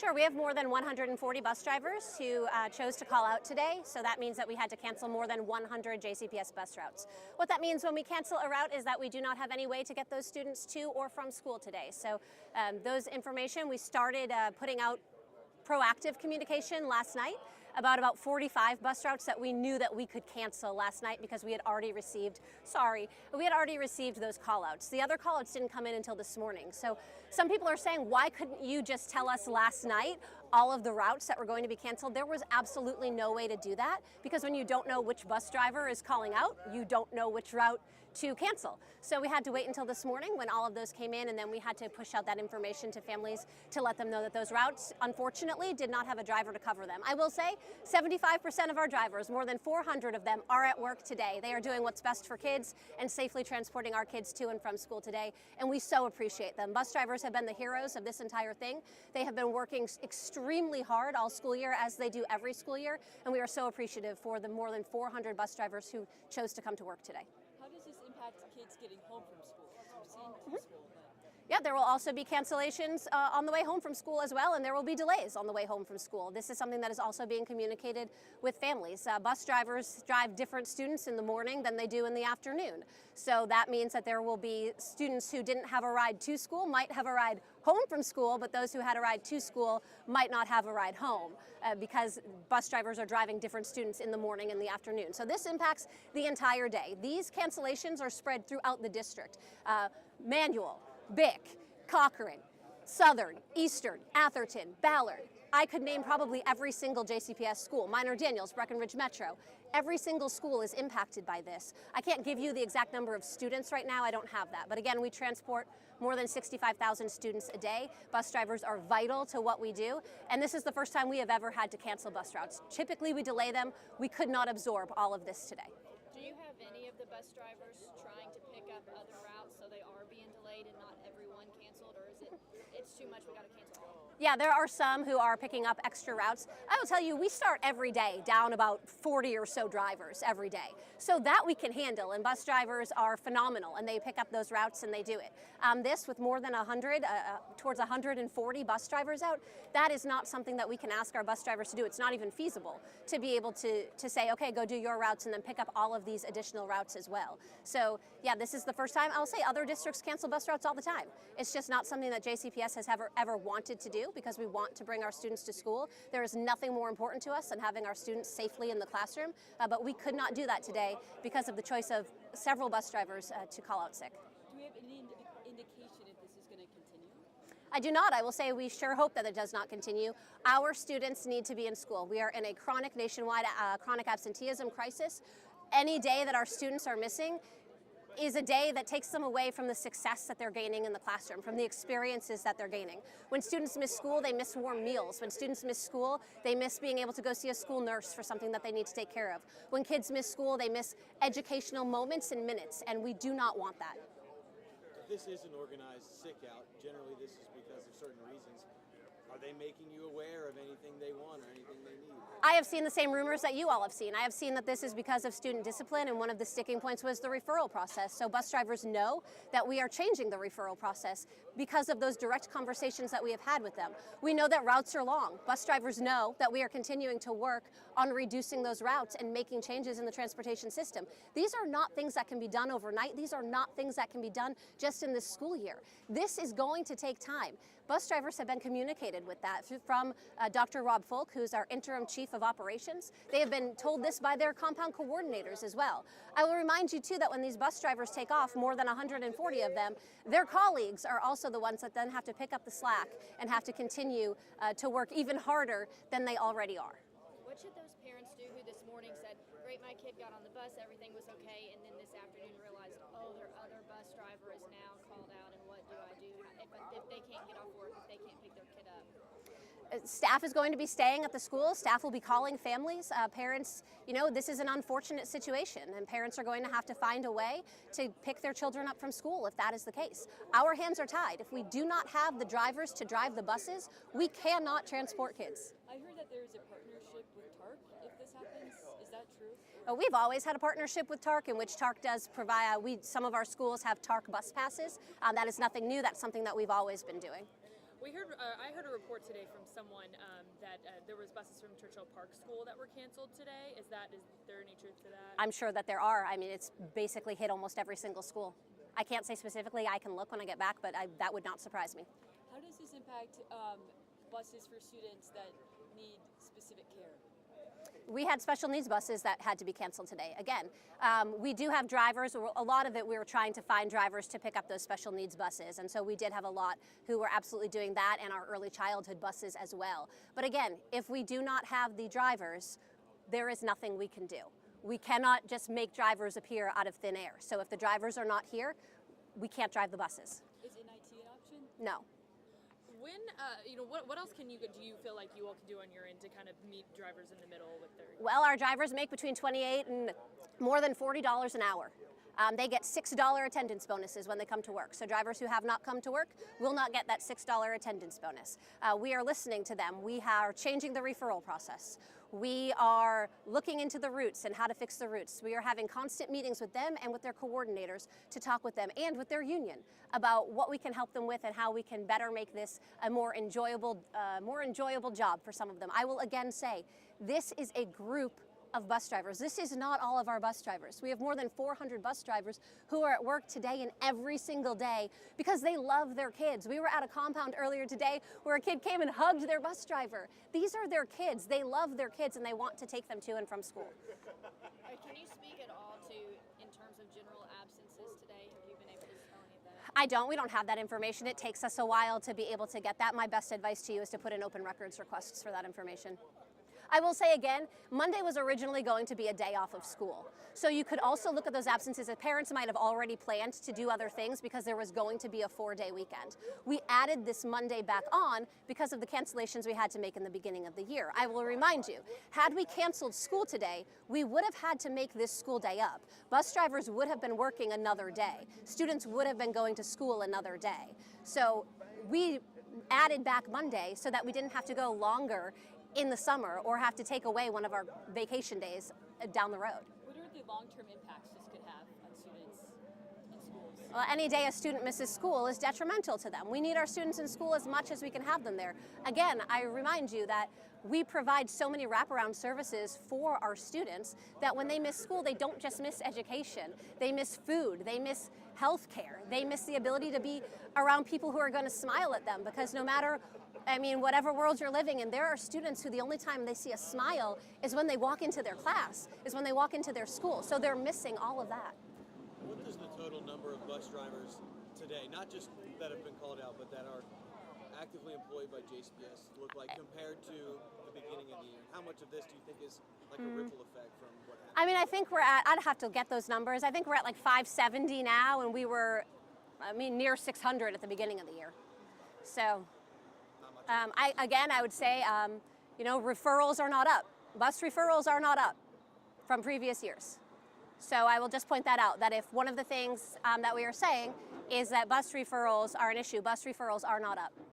Sure, we have more than 140 bus drivers who chose to call out today, so that means that we had to cancel more than 100 JCPS bus routes. What that means when we cancel a route is that we do not have any way to get those students to or from school today. So those information, we started putting out proactive communication last night about 45 bus routes that we knew that we could cancel last night because we had already received those call outs. The other call outs didn't come in until this morning. So some people are saying, why couldn't you just tell us last night all of the routes that were going to be canceled? There was absolutely no way to do that, because when you don't know which bus driver is calling out, you don't know which route to cancel. So we had to wait until this morning when all of those came in, and then we had to push out that information to families to let them know that those routes, unfortunately, did not have a driver to cover them. I will say 75% of our drivers, more than 400 of them, are at work today. They are doing what's best for kids and safely transporting our kids to and from school today, and we so appreciate them. Bus drivers have been the heroes of this entire thing. They have been working extremely hard all school year, as they do every school year, and we are so appreciative for the more than 400 bus drivers who chose to come to work today. How does this impact kids getting home from school? We've seen school, but... Yeah, there will also be cancellations on the way home from school as well, and there will be delays on the way home from school. This is something that is also being communicated with families. Bus drivers drive different students in the morning than they do in the afternoon. So that means that there will be students who didn't have a ride to school, might have a ride home from school, but those who had a ride to school might not have a ride home because bus drivers are driving different students in the morning and the afternoon. So this impacts the entire day. These cancellations are spread throughout the district. Manual, Bick, Cochrane, Southern, Eastern, Atherton, Ballard. I could name probably every single JCPS school. Minor Daniels, Breckenridge Metro. Every single school is impacted by this. I can't give you the exact number of students right now. I don't have that. But again, we transport more than 65,000 students a day. Bus drivers are vital to what we do. And this is the first time we have ever had to cancel bus routes. Typically, we delay them. We could not absorb all of this today. Do you have any of the bus drivers trying to pick up other routes so they are being delayed and not everyone canceled, or is it's too much, we got to cancel all? Yeah, there are some who are picking up extra routes. I will tell you, we start every day down about 40 or so drivers every day. So that we can handle, and bus drivers are phenomenal, and they pick up those routes and they do it. This, with more than 100, towards 140 bus drivers out, that is not something that we can ask our bus drivers to do. It's not even feasible to be able to say, okay, go do your routes and then pick up all of these additional routes as well. So yeah, this is the first time. I'll say other districts cancel bus routes all the time. It's just not something that JCPS has ever wanted to do, because we want to bring our students to school. There is nothing more important to us than having our students safely in the classroom, but we could not do that today because of the choice of several bus drivers to call out sick. Do we have any indication if this is going to continue? I do not. I will say we sure hope that it does not continue. Our students need to be in school. We are in a chronic nationwide chronic absenteeism crisis. Any day that our students are missing is a day that takes them away from the success that they're gaining in the classroom, from the experiences that they're gaining. When students miss school, they miss warm meals. When students miss school, they miss being able to go see a school nurse for something that they need to take care of. When kids miss school, they miss educational moments and minutes, and we do not want that. If this is an organized sick out, generally this is because of certain reasons. Are they making you aware of anything they want or anything they need? I have seen the same rumors that you all have seen. I have seen that this is because of student discipline, and one of the sticking points was the referral process. So bus drivers know that we are changing the referral process because of those direct conversations that we have had with them. We know that routes are long. Bus drivers know that we are continuing to work on reducing those routes and making changes in the transportation system. These are not things that can be done overnight. These are not things that can be done just in this school year. This is going to take time. Bus drivers have been communicated with that from Dr. Rob Folk, who's our interim chief of operations. They have been told this by their compound coordinators as well. I will remind you too that when these bus drivers take off, more than 140 of them, their colleagues are also the ones that then have to pick up the slack and have to continue to work even harder than they already are. What should those parents do who this morning said, great, my kid got on the bus, everything was okay, and then this afternoon realized, oh, their other bus driver is now called out, and what do I do if they can't get off work, if they can't pick their kid up? Staff is going to be staying at the school. Staff will be calling families. Parents, you know, this is an unfortunate situation, and parents are going to have to find a way to pick their children up from school if that is the case. Our hands are tied. If we do not have the drivers to drive the buses, we cannot transport kids. I heard that there is a partnership with TARC if this happens. Is that true? We've always had a partnership with TARC, in which TARC does provide, some of our schools have TARC bus passes. That is nothing new. That's something that we've always been doing. I heard a report today from someone that there was buses from Churchill Park School that were canceled today. Is there any truth to that? I'm sure that there are. I mean, it's basically hit almost every single school. I can't say specifically. I can look when I get back, but that would not surprise me. How does this impact buses for students that need specific care? We had special needs buses that had to be canceled today. Again, we do have drivers. A lot of it, we were trying to find drivers to pick up those special needs buses. And so we did have a lot who were absolutely doing that, and our early childhood buses as well. But again, if we do not have the drivers, there is nothing we can do. We cannot just make drivers appear out of thin air. So if the drivers are not here, we can't drive the buses. Is NIT an option? No. When, what else do you feel like you all can do on your end to kind of meet drivers in the middle with their... Well, our drivers make between $28 and more than $40 an hour. They get $6 attendance bonuses when they come to work. So drivers who have not come to work will not get that $6 attendance bonus. We are listening to them. We are changing the referral process. We are looking into the routes and how to fix the routes. We are having constant meetings with them and with their coordinators to talk with them and with their union about what we can help them with and how we can better make this a more enjoyable job for some of them. I will again say, this is a group of bus drivers. This is not all of our bus drivers. We have more than 400 bus drivers who are at work today and every single day because they love their kids. We were at a compound earlier today where a kid came and hugged their bus driver. These are their kids. They love their kids and they want to take them to and from school. Can you speak at all to, in terms of general absences today? Have you been able to tell any of that? I don't. We don't have that information. It takes us a while to be able to get that. My best advice to you is to put in open records requests for that information. I will say again, Monday was originally going to be a day off of school. So you could also look at those absences as parents might have already planned to do other things because there was going to be a 4-day weekend. We added this Monday back on because of the cancellations we had to make in the beginning of the year. I will remind you, had we canceled school today, we would have had to make this school day up. Bus drivers would have been working another day. Students would have been going to school another day. So we added back Monday so that we didn't have to go longer in the summer or have to take away one of our vacation days down the road. What are the long-term impacts this could have on students in schools? Well, any day a student misses school is detrimental to them. We need our students in school as much as we can have them there. Again, I remind you that we provide so many wraparound services for our students that when they miss school, they don't just miss education. They miss food, they miss health care, they miss the ability to be around people who are going to smile at them because no matter whatever world you're living in, there are students who the only time they see a smile is when they walk into their class, is when they walk into their school. So they're missing all of that. What does the total number of bus drivers today, not just that have been called out, but that are actively employed by JCPS look like compared to the beginning of the year? How much of this do you think is like a ripple effect from what happened? I think I'd have to get those numbers. I think we're at like 570 now, and we were, near 600 at the beginning of the year. So. I would say, referrals are not up. Bus referrals are not up from previous years. So I will just point that out, that if one of the things that we are saying is that bus referrals are an issue, bus referrals are not up.